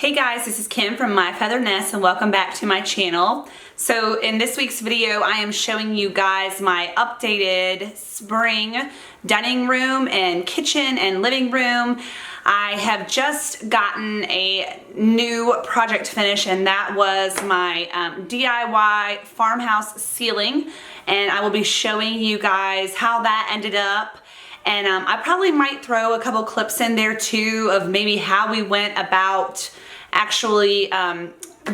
Hey guys, this is Kim from My Feather Nest and welcome back to my channel. So in this week's video, I am showing you guys my updated spring dining room and kitchen and living room. I have just gotten a new project finish, and that was my DIY farmhouse ceiling, and I will be showing you guys how that ended up. And I probably might throw a couple clips in there too of maybe how we went about actually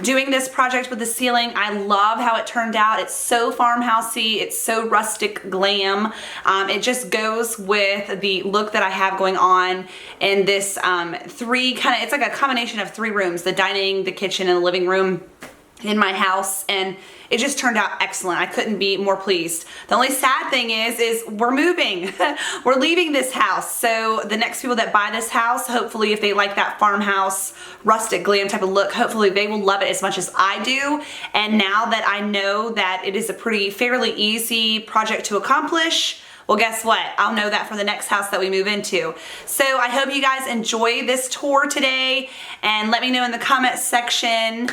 doing this project with the ceiling. I love how it turned out. It's so farmhousey, it's so rustic glam. It just goes with the look that I have going on in this it's like a combination of three rooms, the dining, the kitchen, and the living room in my house, and it just turned out excellent. I couldn't be more pleased. The only sad thing is we're moving. We're leaving this house. So the next people that buy this house, hopefully if they like that farmhouse, rustic glam type of look, hopefully they will love it as much as I do. And now that I know that it is a fairly easy project to accomplish, well, guess what? I'll know that for the next house that we move into. So I hope you guys enjoy this tour today, and let me know in the comments section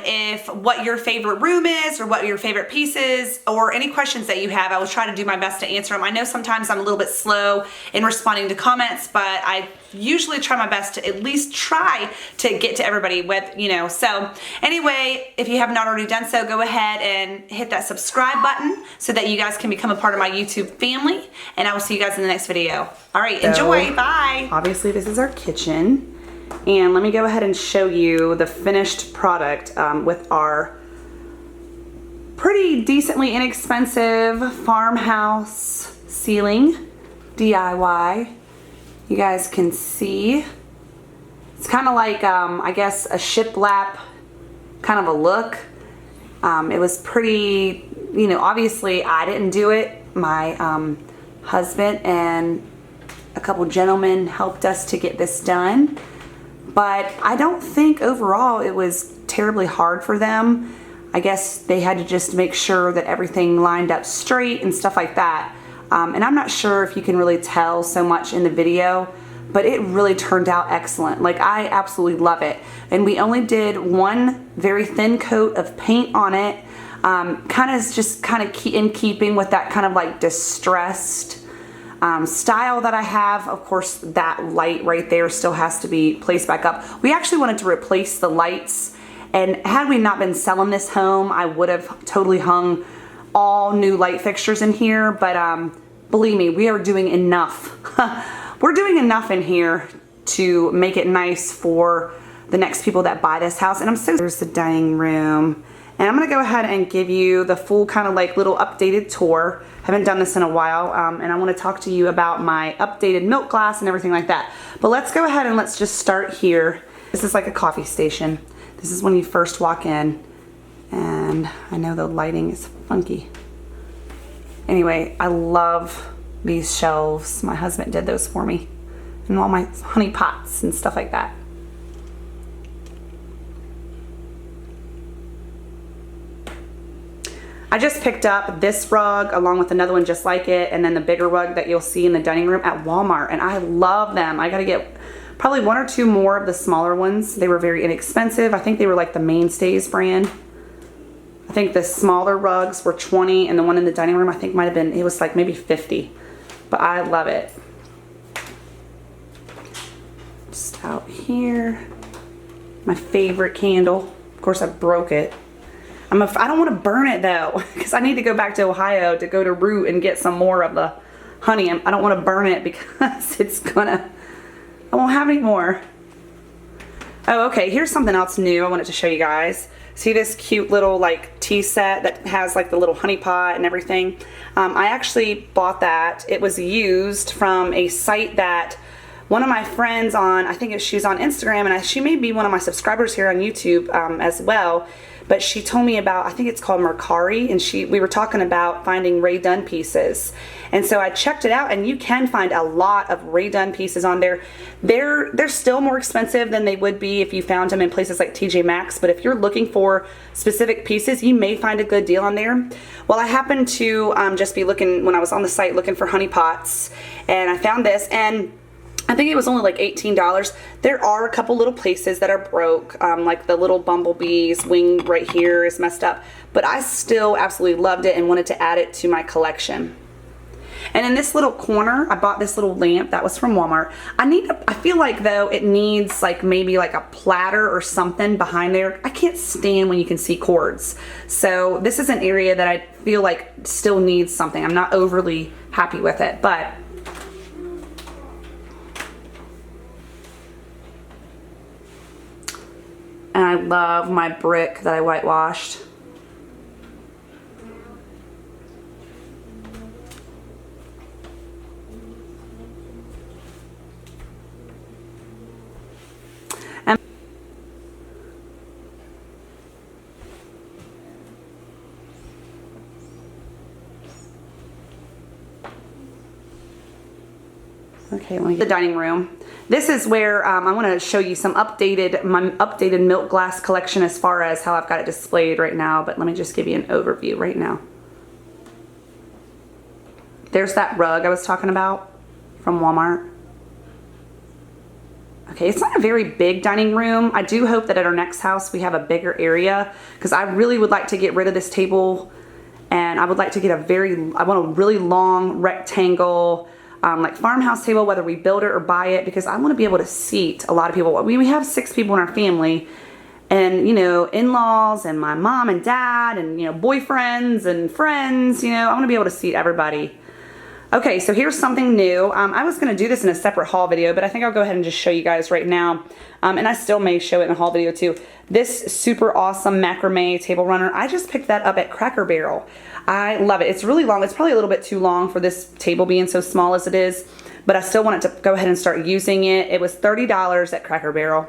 if what your favorite room is or what your favorite pieces or any questions that you have. I will try to do my best to answer them. I know sometimes I'm a little bit slow in responding to comments, but I usually try my best to at least try to get to everybody with, So anyway, if you have not already done so, go ahead and hit that subscribe button so that you guys can become a part of my YouTube family, and I will see you guys in the next video. All right, enjoy, bye. Obviously this is our kitchen, and let me go ahead and show you the finished product with our pretty decently inexpensive farmhouse ceiling DIY. You guys can see it's kind of like I guess a shiplap kind of a look. It was pretty, obviously I didn't do it. My husband and a couple gentlemen helped us to get this done, but I don't think overall it was terribly hard for them. I guess they had to just make sure that everything lined up straight and stuff like that. And I'm not sure if you can really tell so much in the video, but it really turned out excellent. Like, I absolutely love it. And we only did one very thin coat of paint on it, kind of in keeping with that kind of like distressed style that I have. Of course, that light right there still has to be placed back up. We actually wanted to replace the lights, and had we not been selling this home, I would have totally hung all new light fixtures in here, but believe me, we are doing enough. We're doing enough in here to make it nice for the next people that buy this house. And there's the dining room, and I'm gonna go ahead and give you the full kind of like little updated tour. Haven't done this in a while, and I want to talk to you about my updated milk glass and everything like that. But let's go ahead and let's just start here. This is like a coffee station. This is when you first walk in, and I know the lighting is funky. Anyway, I love these shelves. My husband did those for me, and all my honey pots and stuff like that. I just picked up this rug along with another one just like it, and then the bigger rug that you'll see in the dining room at Walmart, and I love them. I gotta get probably one or two more of the smaller ones. They were very inexpensive. I think they were like the Mainstays brand. I think the smaller rugs were 20, and the one in the dining room I think might have been, it was like maybe 50. But I love it. Just out here. My favorite candle. Of course I broke it. I don't want to burn it though, because I need to go back to Ohio to go to Root and get some more of the honey. I don't want to burn it because I won't have any more. Oh, okay, here's something else new I wanted to show you guys. See this cute little like tea set that has like the little honey pot and everything? I actually bought that. It was used from a site that one of my friends on, I think she's on Instagram, and she may be one of my subscribers here on YouTube as well. But she told me about, I think it's called Mercari, and we were talking about finding Ray Dunn pieces. And so I checked it out, and you can find a lot of Ray Dunn pieces on there. They're still more expensive than they would be if you found them in places like TJ Maxx, but if you're looking for specific pieces, you may find a good deal on there. Well, I happened to just be looking, when I was on the site looking for honey pots, and I found this, and I think it was only like $18. There are a couple little places that are broke, like the little bumblebee's wing right here is messed up, but I still absolutely loved it and wanted to add it to my collection. And in this little corner, I bought this little lamp that was from Walmart. I feel like though it needs like maybe like a platter or something behind there. I can't stand when you can see cords. So this is an area that I feel like still needs something. I'm not overly happy with it, but and I love my brick that I whitewashed. Okay, let me get the dining room. This is where I want to show you my updated milk glass collection as far as how I've got it displayed right now, but let me just give you an overview right now. There's that rug I was talking about from Walmart. Okay, it's not a very big dining room. I do hope that at our next house we have a bigger area because I really would like to get rid of this table, and I would like to get I want a really long rectangle like farmhouse table, whether we build it or buy it, because I want to be able to seat a lot of people. We have 6 people in our family, and you know, in-laws and my mom and dad and you know, boyfriends and friends, you know, I want to be able to seat everybody. Okay, so here's something new. I was going to do this in a separate haul video, but I think I'll go ahead and just show you guys right now. And I still may show it in a haul video too. This super awesome macrame table runner, I just picked that up at Cracker Barrel. I love it. It's really long. It's probably a little bit too long for this table being so small as it is, but I still wanted to go ahead and start using it. It was $30 at Cracker Barrel.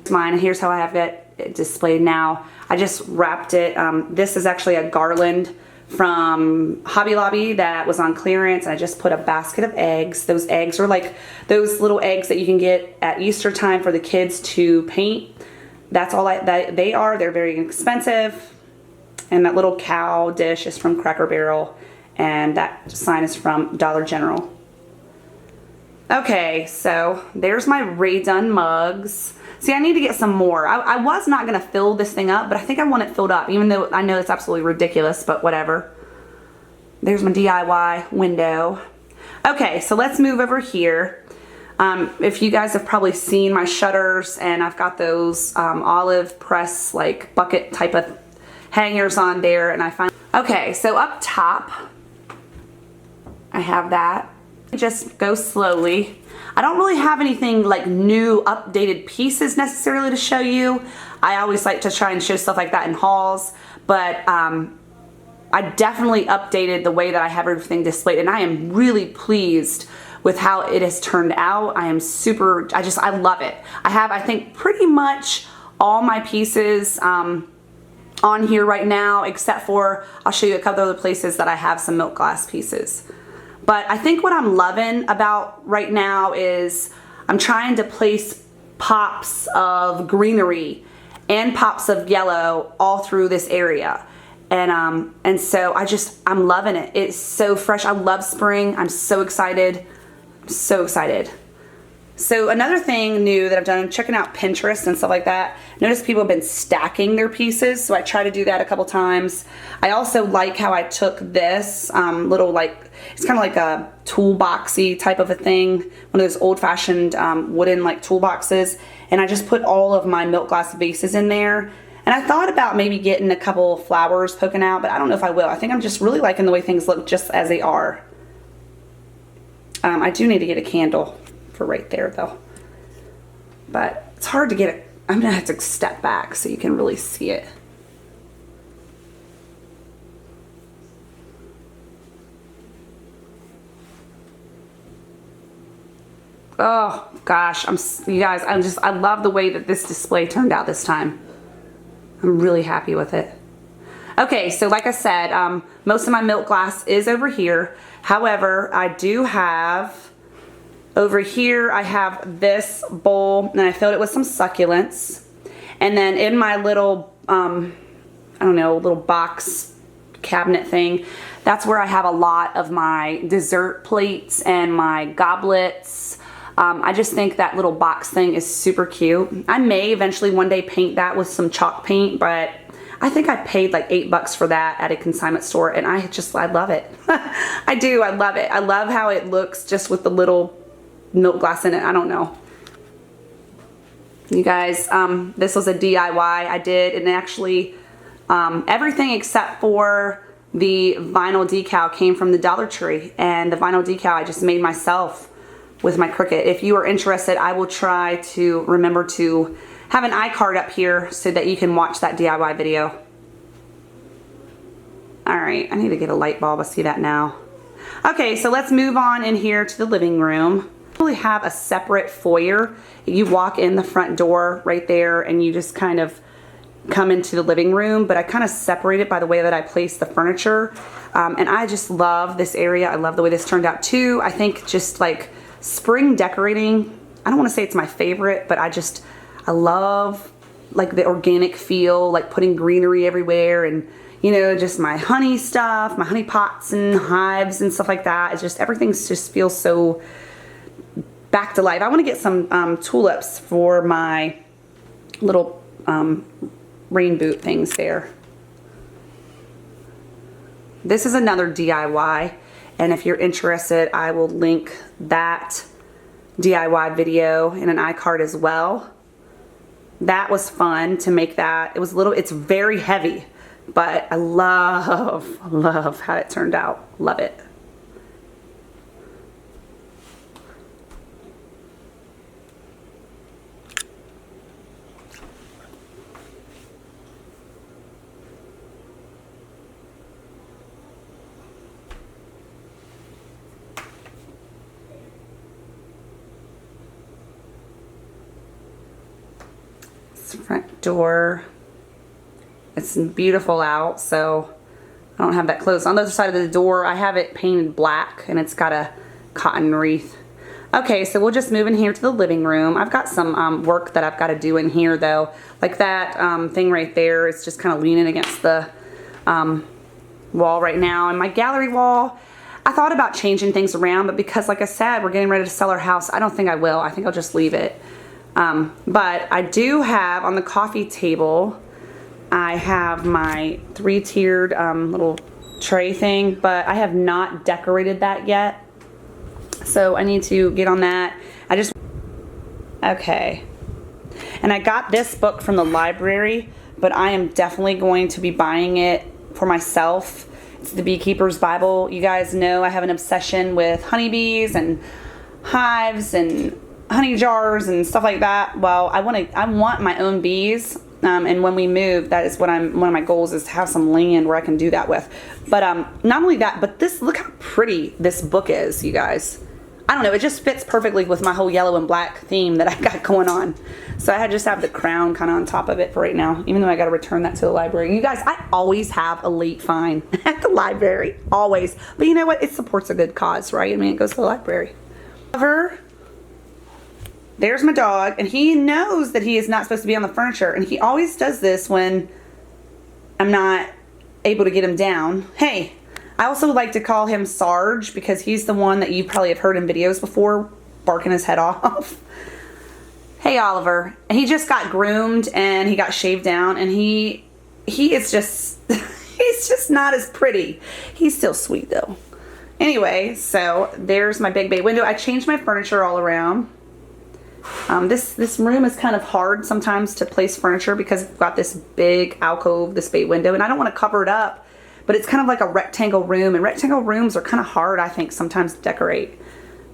It's mine, and here's how I have it displayed now. I just wrapped it. This is actually a garland from Hobby Lobby that was on clearance, and I just put a basket of eggs. Those eggs are like those little eggs that you can get at Easter time for the kids to paint. That's all they are. They're very inexpensive. And that little cow dish is from Cracker Barrel, and that sign is from Dollar General. Okay, so there's my Ray Dunn mugs. See, I need to get some more. I was not going to fill this thing up, but I think I want it filled up, even though I know it's absolutely ridiculous, but whatever. There's my DIY window. Okay, so let's move over here. If you guys have probably seen my shutters, and I've got those olive press, like bucket type of hangers on there, and okay, so up top, I have that. Just go slowly. I don't really have anything like new updated pieces necessarily to show you. I always like to try and show stuff like that in hauls, but I definitely updated the way that I have everything displayed, and I am really pleased with how it has turned out. I love it. I have, I think, pretty much all my pieces on here right now, except for, I'll show you a couple other places that I have some milk glass pieces. But I think what I'm loving about right now is I'm trying to place pops of greenery and pops of yellow all through this area. And so I'm loving it. It's so fresh. I love spring. I'm so excited. I'm so excited. So another thing new that I've done, I'm checking out Pinterest and stuff like that. Notice people have been stacking their pieces, so I try to do that a couple times. I also like how I took this little, like, it's kind of like a toolboxy type of a thing, one of those old-fashioned wooden like toolboxes, and I just put all of my milk glass vases in there. And I thought about maybe getting a couple flowers poking out, but I don't know if I will. I think I'm just really liking the way things look just as they are. I do need to get a candle for right there though, but it's hard to get it. I'm gonna have to step back so you can really see it. Oh gosh, you guys, I love the way that this display turned out this time. I'm really happy with it. Okay, so like I said, most of my milk glass is over here. However, I do have over here, I have this bowl, and I filled it with some succulents. And then in my little, I don't know, little box cabinet thing, that's where I have a lot of my dessert plates and my goblets, I just think that little box thing is super cute. I may eventually one day paint that with some chalk paint, but I think I paid like $8 for that at a consignment store, and I love it. I do, I love it. I love how it looks just with the little milk glass in it. I don't know. You guys, this was a DIY I did, and actually everything except for the vinyl decal came from the Dollar Tree, and the vinyl decal I just made myself with my Cricut. If you are interested, I will try to remember to have an iCard up here so that you can watch that DIY video. Alright, I need to get a light bulb. I see that now. Okay, so let's move on in here to the living room. I really have a separate foyer. You walk in the front door right there and you just kind of come into the living room, but I kind of separate it by the way that I place the furniture. And I just love this area. I love the way this turned out too. I think just like spring decorating, I don't want to say it's my favorite, but I love like the organic feel, like putting greenery everywhere, and you know, just my honey stuff, my honey pots and hives and stuff like that. It's just, everything just feels so back to life. I want to get some tulips for my little rain boot things there. This is another DIY, and if you're interested, I will link that DIY video in an iCard as well. That was fun to make that. It was it's very heavy, but I love how it turned out. Love it. Front door. It's beautiful out, so I don't have that closed. On the other side of the door, I have it painted black, and it's got a cotton wreath. Okay, so we'll just move in here to the living room. I've got some work that I've got to do in here, though. Like that thing right there is just kind of leaning against the wall right now. And my gallery wall, I thought about changing things around, but because, like I said, we're getting ready to sell our house, I don't think I will. I think I'll just leave it. But I do have on the coffee table, I have my 3-tiered little tray thing, but I have not decorated that yet. So I need to get on that. Okay. And I got this book from the library, but I am definitely going to be buying it for myself. It's the Beekeeper's Bible. You guys know I have an obsession with honeybees and hives and honey jars and stuff like that. Well, I want my own bees, and when we move, that is what one of my goals is to have some land where I can do that with. But not only that, but look how pretty this book is, you guys. I don't know, it just fits perfectly with my whole yellow and black theme that I got going on. So I just have the crown kind of on top of it for right now, even though I got to return that to the library. You guys, I always have a late find at the library, always. But you know what? It supports a good cause, right? I mean, it goes to the library. However, there's my dog, and he knows that he is not supposed to be on the furniture, and he always does this when I'm not able to get him down. Hey, I also like to call him Sarge because he's the one that you probably have heard in videos before, barking his head off. Hey, Oliver. And he just got groomed and he got shaved down, and he is just, he's just not as pretty. He's still sweet though. Anyway, so there's my big bay window. I changed my furniture all around. This room is kind of hard sometimes to place furniture because we've got this big alcove, this bay window, and I don't want to cover it up, but it's kind of like a rectangle room, and rectangle rooms are kind of hard, I think, sometimes to decorate.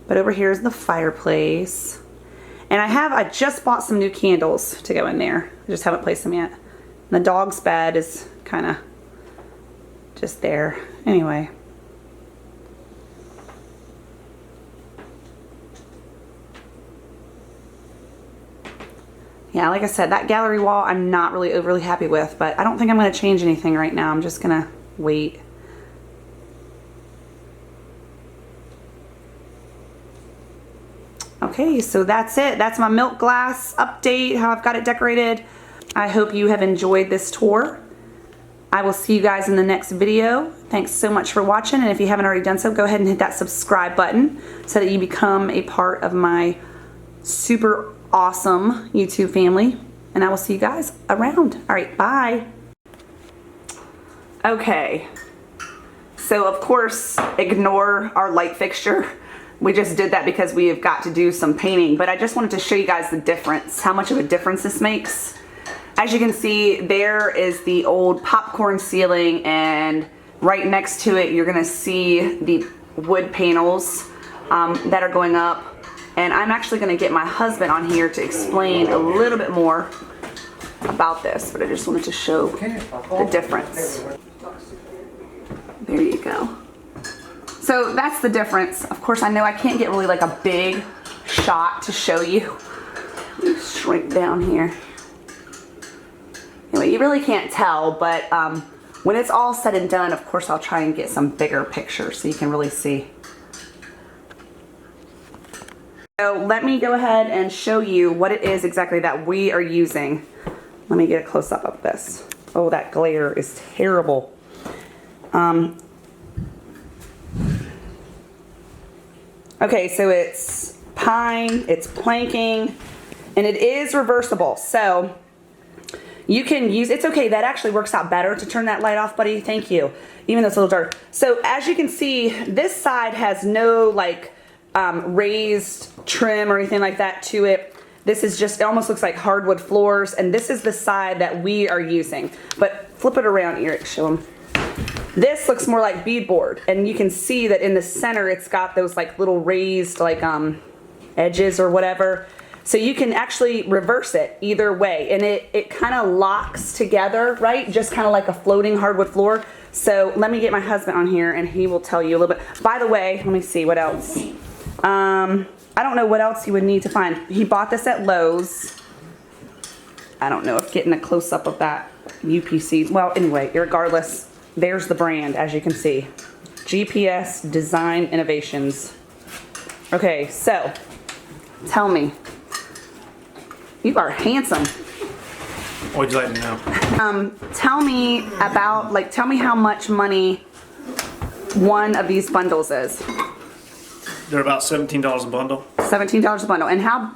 But over here is the fireplace, and I just bought some new candles to go in there. I just haven't placed them yet. And the dog's bed is kind of just there. Anyway. Yeah, like I said, that gallery wall I'm not really overly happy with, but I don't think I'm going to change anything right now. I'm just going to wait. Okay, so that's it. That's my milk glass update, how I've got it decorated. I hope you have enjoyed this tour. I will see you guys in the next video. Thanks so much for watching, and if you haven't already done so, go ahead and hit that subscribe button so that you become a part of my super awesome YouTube family, and I will see you guys around. All right, bye. Okay, so of course, ignore our light fixture. We just did that because we have got to do some painting, but I just wanted to show you guys the difference, how much of a difference this makes. As you can see, there is the old popcorn ceiling, and right next to it, you're gonna see the wood panels that are going up. And I'm actually gonna get my husband on here to explain a little bit more about this, but I just wanted to show the difference. There you go. So that's the difference. Of course, I know I can't get really like a big shot to show you. Let me shrink down here. Anyway, you really can't tell, but when it's all said and done, of course, I'll try and get some bigger pictures so you can really see. So let me go ahead and show you what it is exactly that we are using. Let me get a close-up of this. Oh, that glare is terrible. Okay, so it's pine, it's planking, and it is reversible. So you can use, it's okay, that actually works out better to turn that light off, buddy. Thank you. Even though it's a little dark. So as you can see, this side has no like raised trim or anything like that to it. This is just, it almost looks like hardwood floors, and this is the side that we are using. But flip it around, Eric, show them. This looks more like beadboard, and you can see that in the center it's got those like little raised like edges or whatever. So you can actually reverse it either way, and it kind of locks together, right? Just kind of like a floating hardwood floor. So let me get my husband on here and he will tell you a little bit. By the way, let me see what else. I don't know what else you would need to find. He bought this at Lowe's. I don't know if getting a close-up of that UPC. Well, anyway, regardless, there's the brand, as you can see. GPS Design Innovations. Okay, so tell me. You are handsome. What would you like to know? Tell me about, like, tell me how much money one of these bundles is. They're about $17 a bundle. $17 a bundle. And how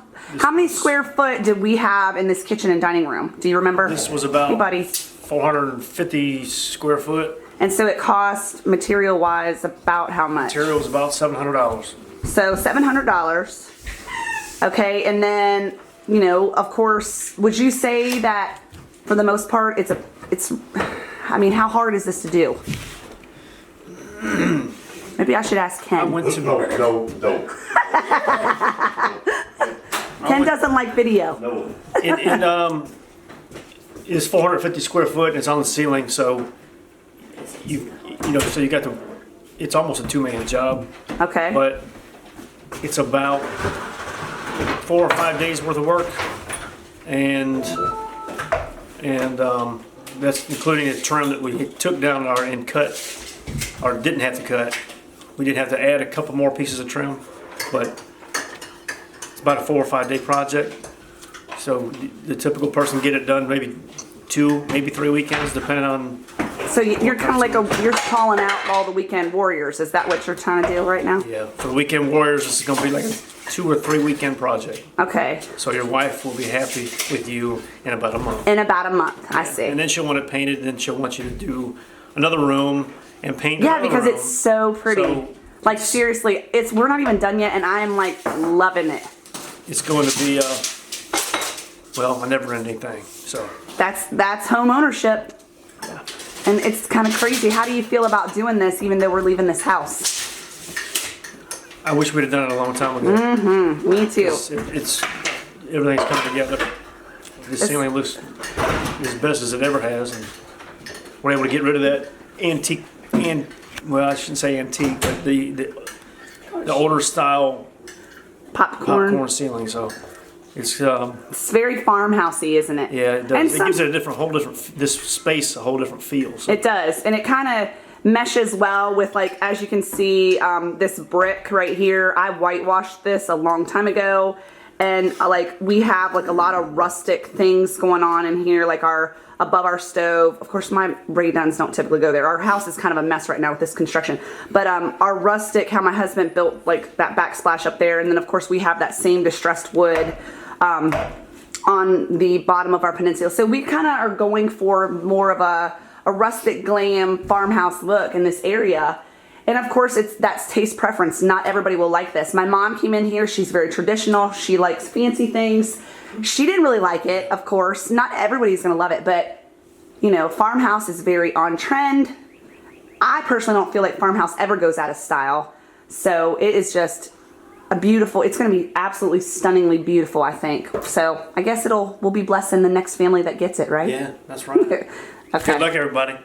many square foot did we have in this kitchen and dining room? Do you remember? This was about hey, buddy. 450 square foot. And so it cost, material-wise, about how much? Material was about $700. So $700. Okay, and then, you know, of course, would you say that for the most part, I mean, how hard is this to do? Maybe I should ask Ken. I went to No. Ken doesn't like video. No. it is 450 square foot, and it's on the ceiling, so you know, so you got the, it's almost a two-man job. Okay. But it's about 4 or 5 days worth of work, and that's including a trim that we took down and cut, or didn't have to cut. We did have to add a couple more pieces of trim, but it's about a 4 or 5 day project. So the typical person get it done maybe 2, maybe 3 weekends, depending on. So you're kind of like you're calling out all the weekend warriors. Is that what you're trying to do right now? Yeah, for the weekend warriors, this is going to be like a 2 or 3 weekend project. Okay. So your wife will be happy with you in about a month. In about a month, I see. And then she'll want it painted, and then she'll want you to do another room and paint. Yeah, another because room. it's so pretty. So like seriously, we're not even done yet, and I am like loving it. it's going to be well, a never-ending thing. So That's home ownership. yeah. And it's kind of crazy. How do you feel about doing this, even though we're leaving this house? I wish we'd have done it a long time ago. Me too. It's everything's come together. The ceiling looks as best as it ever has, and we're able to get rid of that antique, well, I shouldn't say antique, but the older style popcorn ceiling. So it's very farmhousey, isn't it? yeah, it does. It gives it a whole different this space, a whole different feel. So. It does, and it kind of meshes well with, like, as you can see, this brick right here. I whitewashed this a long time ago, And like we have like a lot of rustic things going on in here, like above our stove. Of course, my Ray-Duns don't typically go there. Our house is kind of a mess right now with this construction. But our rustic, how my husband built like that backsplash up there. And then of course we have that same distressed wood on the bottom of our peninsula. So we kind of are going for more of a rustic glam farmhouse look in this area. And of course, that's taste preference. Not everybody will like this. My mom came in here. She's very traditional. She likes fancy things. She didn't really like it, of course. Not everybody's going to love it, but, you know, farmhouse is very on trend. I personally don't feel like farmhouse ever goes out of style. So it is just a beautiful, it's going to be absolutely stunningly beautiful, I think. So I guess we'll be blessing the next family that gets it, right? Yeah, that's right. Okay. Good luck, everybody.